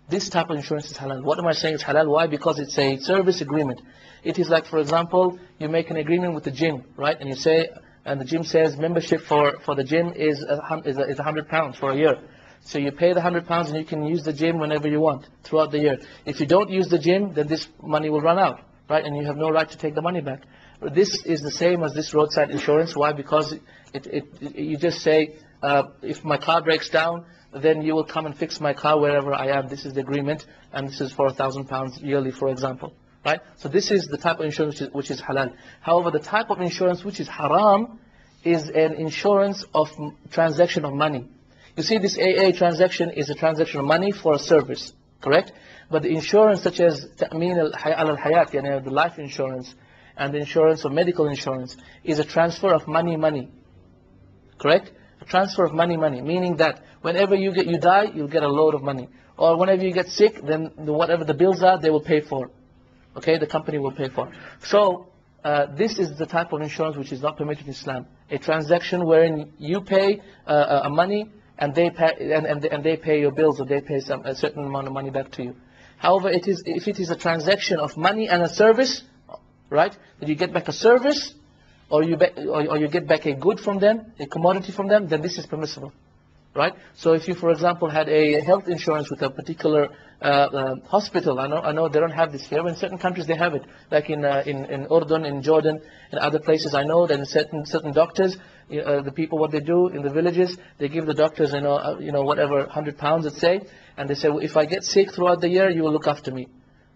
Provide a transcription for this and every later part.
This type of insurance is halal. What am I saying it's halal? Why? Because it's a service agreement. It is like, for example, you make an agreement with the gym, right? And you say, and the gym says membership for the gym is £100 for a year. So you pay the £100 and you can use the gym whenever you want throughout the year. If you don't use the gym, then this money will run out, right? And you have no right to take the money back. This is the same as this roadside insurance. Why? Because you just say, if my car breaks down, then you will come and fix my car wherever I am. This is the agreement, and this is for £1,000 yearly, for example. Right? So this is the type of insurance which is halal. However, the type of insurance which is haram is an insurance of transaction of money. You see, this AA transaction is a transaction of money for a service, correct? But the insurance such as Ta'min al-Hayat, the life insurance, and the insurance of medical insurance is a transfer of money, correct? A transfer of money, meaning that whenever you die, you'll get a load of money. Or whenever you get sick, then whatever the bills are, they will pay for. Okay, the company will pay for. So this is the type of insurance which is not permitted in Islam. A transaction wherein you pay a money and they pay and they pay your bills, or they pay a certain amount of money back to you. However, if it is a transaction of money and a service, right? That you get back a service, or you get back a good from them, a commodity from them, then this is permissible. Right? So if you, for example, had a health insurance with a particular hospital, I know they don't have this here, but in certain countries they have it. Like in Urdun, in Jordan, in other places, I know that in certain doctors, the people, what they do in the villages, they give the doctors, whatever, £100, let's say, and they say, well, if I get sick throughout the year, you will look after me.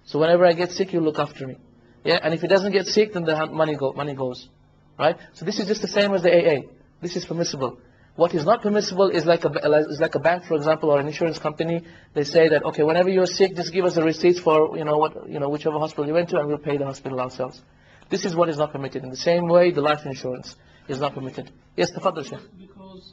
So whenever I get sick, you look after me. Yeah, and if he doesn't get sick, then the money goes. Right? So this is just the same as the AA. This is permissible. What is not permissible is like a bank, for example, or an insurance company. They say that, okay, whenever you're sick, just give us the receipts for whichever hospital you went to, and we'll pay the hospital ourselves. This is what is not permitted. In the same way, the life insurance is not permitted. Yes, Tafaddal, Sheikh. Because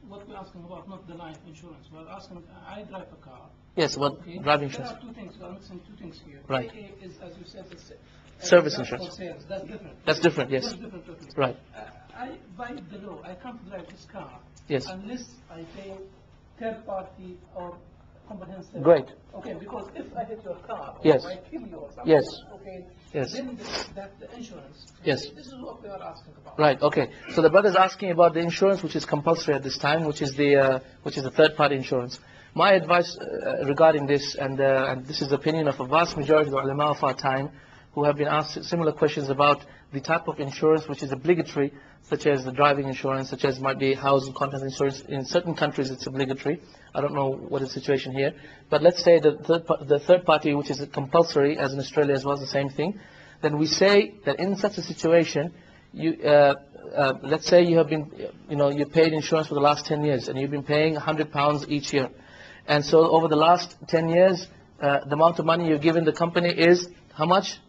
what we're asking about, not the life insurance, we're asking, I drive a car. Yes, what driving insurance? There are two things. We're mixing two things here. Right. AA is, as you said, it's service insurance. Sales. That's different. That's different. Yes. That's different totally. Right. By the law, I can't drive this car. Yes. Unless I pay third party or comprehensive. Great. Okay, because if I hit your car, or yes. I kill you or something, yes. okay, yes. then the insurance. Yes. This is what we are asking about. Right. Okay. So the brother is asking about the insurance which is compulsory at this time, which is the third party insurance. My advice regarding this, and this is the opinion of a vast majority of the ulama of our time, who have been asked similar questions about the type of insurance which is obligatory, such as the driving insurance, such as might be house and contents insurance. In certain countries it's obligatory. I don't know what is the situation here. But let's say the third party, which is compulsory, as in Australia as well, the same thing. Then we say that in such a situation, let's say you have been, you paid insurance for the last 10 years, and you've been paying £100 each year. And so over the last 10 years, the amount of money you've given the company is how much?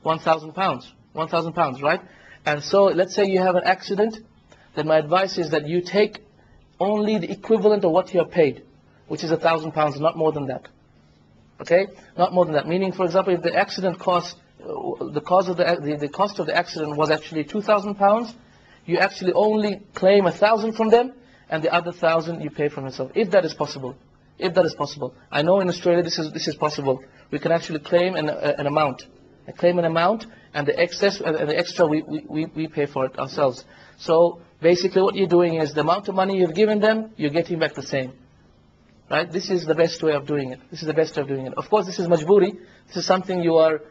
£1,000. £1,000, right? And so let's say you have an accident, then my advice is that you take only the equivalent of what you have paid, which is £1,000, not more than that. Okay? Not more than that. Meaning, for example, if the accident cost, the cost of the accident was actually £2,000, you actually only claim 1,000 from them, and the other 1,000 you pay from yourself, if that is possible. If that is possible. I know in Australia this is possible. We can actually claim an amount. And the excess and the extra we pay for it ourselves. So basically what you're doing is the amount of money you've given them, you're getting back the same. Right? This is the best way of doing it. Of course, this is majburi. This is something you are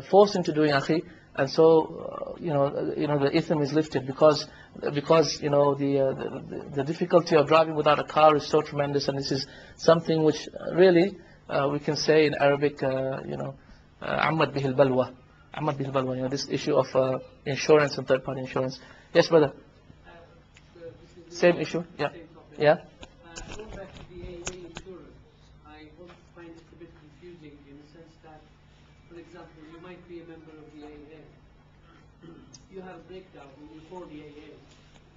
forced into doing, akhi. And so, the ithm is lifted because the difficulty of driving without a car is so tremendous, and this is something which really we can say in Arabic, Ammad bihil balwa. This issue of insurance and third-party insurance. Yes, brother. Same issue. Yeah. Yeah. Going back to the AA insurance, I also find it a bit confusing in the sense that, for example, you might be a member of the AA. You have a breakdown when you call the AA.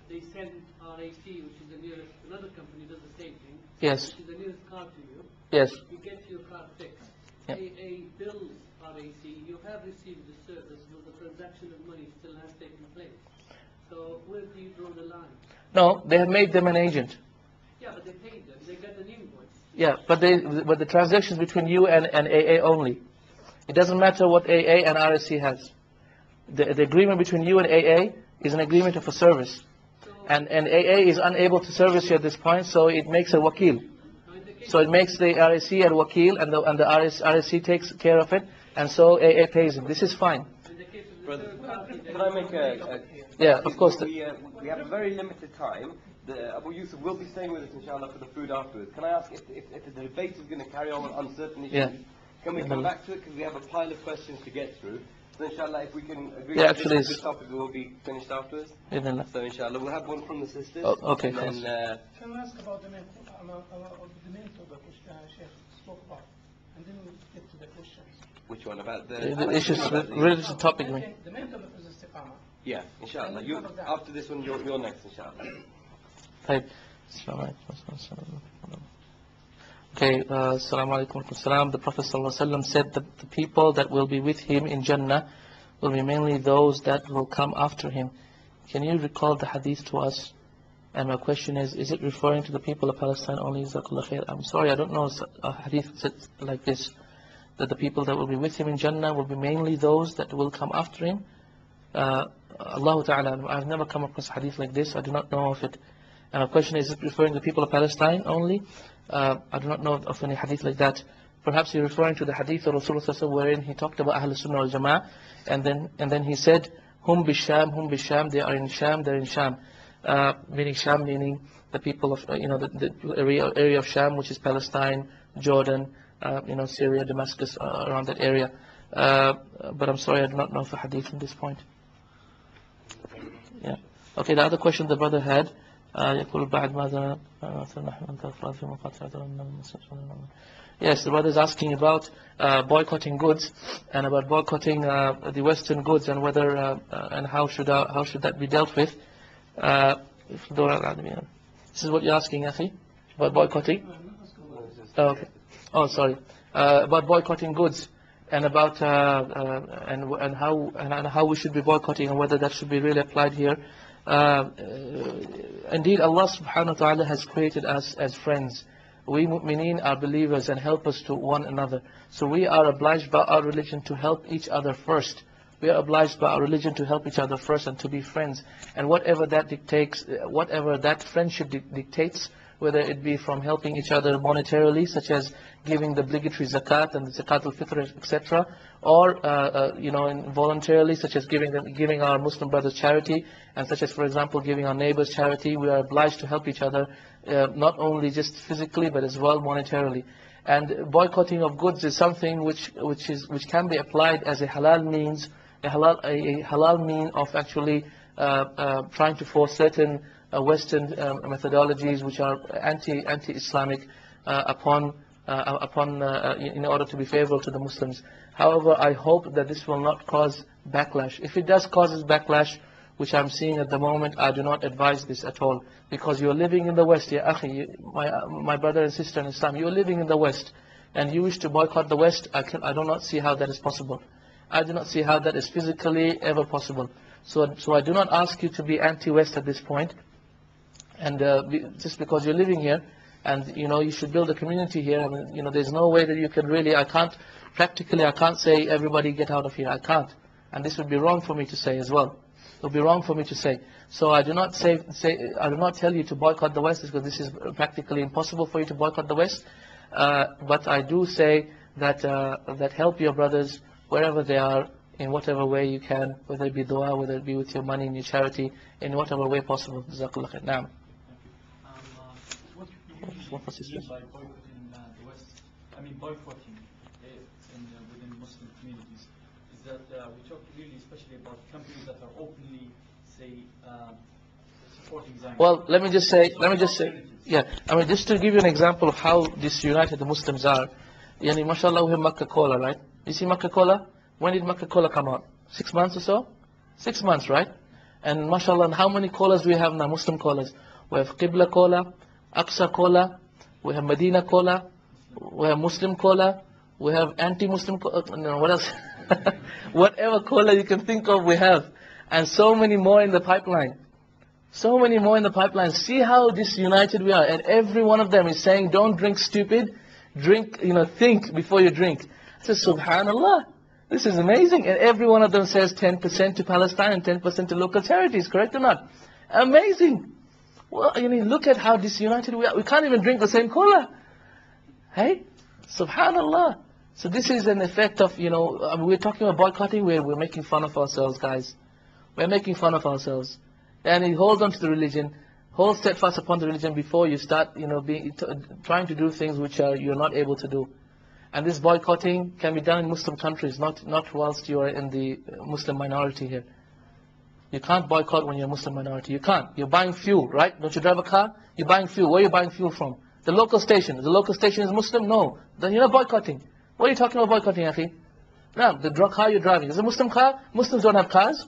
They send RAC, which is the nearest, another company does the same thing. Yes. Which is the nearest car to you. Yes. You get your car fixed. Yeah. AA bills RAC, you have received the service, but the transaction of money still has taken place. So where do you draw the line? No, they have made them an agent. Yeah, but they paid them. They got an invoice. Yeah, but the transactions between you and AA only. It doesn't matter what AA and RSC has. The agreement between you and AA is an agreement of a service. And AA is unable to service you at this point, so it makes a wakil. So it makes the RSC a wakil, and the RSC takes care of it, and so AA pays him. This is fine. Brother, can I make a Yeah, of course. We have a very limited time. Abu Yusuf will be staying with us, inshallah, for the food afterwards. Can I ask if the debate is going to carry on on certain issues, Yeah. can we come back to it? Because we have a pile of questions to get through. So inshallah, if we can agree Yeah, that actually this it's- topic will be finished afterwards. Bismillah. So inshallah, we'll have one from the sisters. Oh, okay, And then, Can I ask about the main topic which Sheikh spoke about? And then we'll get to the questions. which one? About the Issues related to the topic. I mean. The main topic is istiqamah. Yeah, inshallah. You, after this one, you're next, inshallah. Type. Okay, Assalamu alaikum warahmatullah. The Prophet ﷺ said that the people that will be with him in Jannah will be mainly those that will come after him. Can you recall the hadith to us? And my question is it referring to the people of Palestine only? Jazakallah khair. I'm sorry, I don't know a hadith like this, that the people that will be with him in Jannah will be mainly those that will come after him. Allah Ta'ala, I've never come across a hadith like this. I do not know of it. And my question is it referring to the people of Palestine only? I do not know of any hadith like that. Perhaps you're referring to the hadith of Rasulullah wherein he talked about Ahl Sunnah wal Jama'ah, and then he said, Hum Bisham, they are in Sham, they're in Sham. Meaning Sham, meaning the people of, the area of Sham, which is Palestine, Jordan, Syria, Damascus, around that area. But I'm sorry, I do not know of a hadith from this point. Yeah. Okay, the other question the brother had, يقول بعد ماذا نحن أنت أفراد في مقاطعة Yes, the brother is asking about boycotting goods and about boycotting the Western goods and whether and how should that be dealt with. This is what you're asking, Akhi, about boycotting. Oh, okay. Oh, sorry. About boycotting goods and about and how we should be boycotting and whether that should be really applied here. Indeed, Allah subhanahu wa ta'ala has created us as friends. We mu'mineen are believers and helpers to one another. So we are obliged by our religion to help each other first. We are obliged by our religion to help each other first and to be friends. And whatever that dictates, whatever that friendship dictates, whether it be from helping each other monetarily, such as giving the obligatory zakat and the zakat al-fitr, etc., or voluntarily, such as giving our Muslim brothers charity, and such as, for example, giving our neighbors charity. We are obliged to help each other, not only just physically, but as well monetarily. And boycotting of goods is something which can be applied as a halal means, a halal mean of actually trying to force certain Western methodologies which are anti-Islamic in order to be favorable to the Muslims. However, I hope that this will not cause backlash. If it does cause backlash, which I'm seeing at the moment, I do not advise this at all, because you're living in the West, ya akhi, my brother and sister in Islam, you're living in the West, and you wish to boycott the West. I do not see how that is possible. I do not see how that is physically ever possible. So I do not ask you to be anti-West at this point. And just because you're living here, and you should build a community here. I mean, there's no way that you can really. I can't say everybody get out of here. I can't, and this would be wrong for me to say as well. It would be wrong for me to say. So I do not I do not tell you to boycott the West, because this is practically impossible for you to boycott the West. But I do say that help your brothers wherever they are, in whatever way you can, whether it be dua, whether it be with your money and your charity, in whatever way possible. Jazakallah khair. Naam. What do you mean by boycotting the West? I mean boycotting within Muslim communities. Is that we talk really especially about companies that are openly, say, supporting Zionism? Well, let me just say, yeah. I mean, just to give you an example of how disunited the Muslims are. Yani, mashallah, we have Makkah Cola, right? You see Makkah Cola? When did Makkah Cola come out? 6 months or so? 6 months, right? And mashallah, how many colas do we have now, Muslim colas? We have Qibla Cola, Aqsa Cola, we have Medina Cola, we have Muslim Cola, we have anti-Muslim Cola, no, what else? Whatever cola you can think of, we have. And so many more in the pipeline. So many more in the pipeline. See how disunited we are. And every one of them is saying, don't drink stupid. Drink, think before you drink. I said, subhanallah. This is amazing. And every one of them says 10% to Palestine and 10% to local charities. Correct or not? Amazing. Well, look at how disunited we are. We can't even drink the same cola. Hey? Subhanallah. So this is an effect of, we're talking about boycotting, we're making fun of ourselves, guys. We're making fun of ourselves. And you hold on to the religion, hold steadfast upon the religion before you start, trying to do things which you're not able to do. And this boycotting can be done in Muslim countries, not whilst you are in the Muslim minority here. You can't boycott when you're a Muslim minority. You can't. You're buying fuel, right? Don't you drive a car? You're buying fuel. Where are you buying fuel from? The local station. The local station is Muslim? No. Then you're not boycotting. What are you talking about boycotting, Akhi? No, the car you're driving. Is it a Muslim car? Muslims don't have cars.